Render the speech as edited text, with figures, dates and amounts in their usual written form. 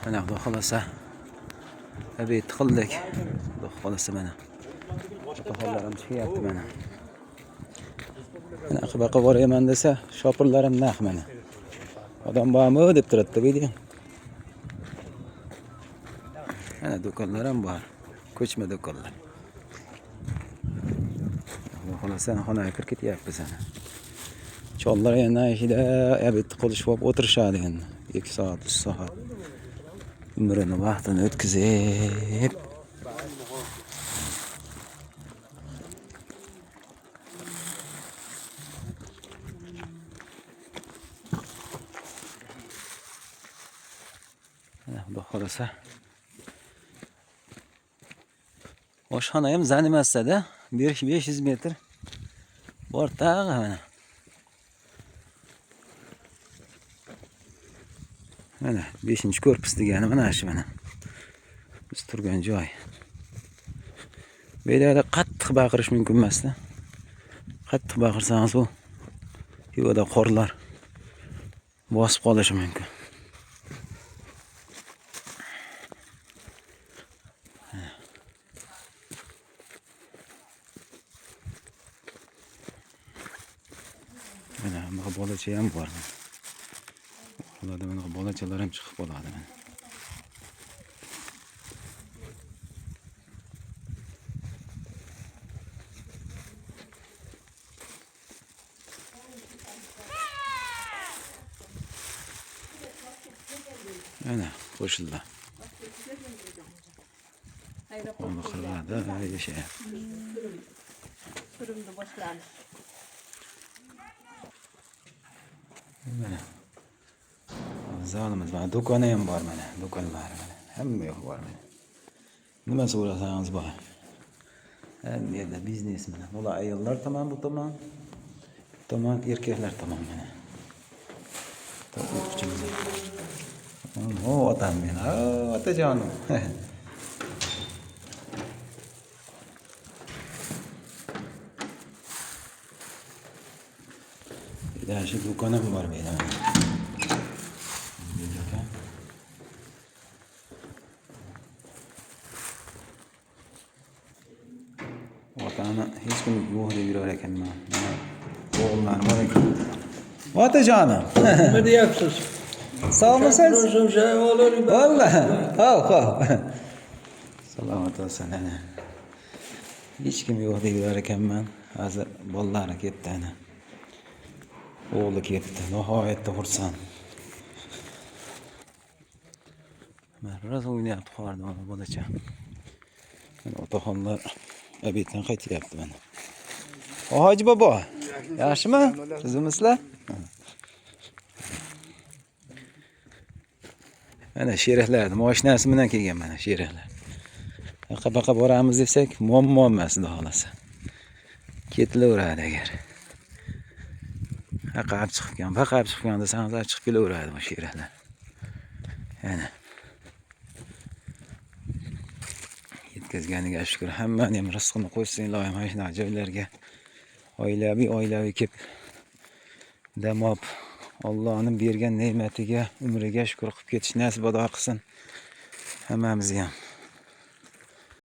Mana xudo xolasa abit qildik. Xudo xolasa mana. To'xolarim chiqyapti mana. Mana qibaqa boraman desa, shopirlarim naq mana. Odam bormi deb turibdi video. Mana do'konlar ham bor. Ko'chma do'konlar. Xudo xolasa xonaga kirib ketyapmiz ana. Chollar yana ishida abit qilishib o'tirishadi endi. 2 soat, 3 soat. Umrini vaqtini o'tkazib Xudo xolasa. Oshxona ham zan emasda, 500 metr. Bor tag'i mana. Mana 5-korpus degani mana shu mana. Biz turgan joy. Bu yerda qattiq baqirish mumkin emasda. Qattiq baqirsangiz u yo'lda qorlar bosib qolishi mumkin. Mana bu bolacha ham bor. Ularda mana bolachalar ham chiqib qoladi mana. Ana qo'shildi. Onu qiladi, yashayapti. Turimni boshlanish. Mana. Zalimiz mana do'koni ham bor mana, do'konlar mana. Hamma yo'q bor mana. Nima so'rasangiz bor. Hamma yerda biznes mana. Bular ayollar tomon, bu tomon. Tomon erkaklar tomon mana. To'qchimiz. O otam men. Otajonim. Daha şu do'konim bor bu yerda. Otani hech kim yo'q deb yurar ekanman. O'g'illarim bor ekan. Otajonim. Nima deyapsiz? Sog'misiz? O'zim joy olarim. Vallahi. Hop. Salomat bo'lsin ana. Hech kim yo'q deb yurar ekanman. Hozir bolalari ketdi ana. O'g'li ketdi. Nihoyatda xursand. Men rosa o'ynayapti qorda mana bolacha. Mana otaxonlar abitdan qaytyapti mana. Hoji bobo, yaxshimi? Sizmisizlar? Mana sheraklarni mashinasi bilan kelgan mana sheraklar. Qabaqa boramiz desak, muammo emas, xudo xolasa. Ketilaveradi agar. Aqab chiqgan, baqab chiqgan desangiz, chiqib kelaveradi bu sheraklar. Yana. Yetkazganiga shukr. Hammani ham rizqini qo'ysin, ilohim mana shunaqa joylarga oilaviy kelib damab Allohning bergan ne'matiga, umriga shukr qilib ketish nasib qilsin hammamizga ham.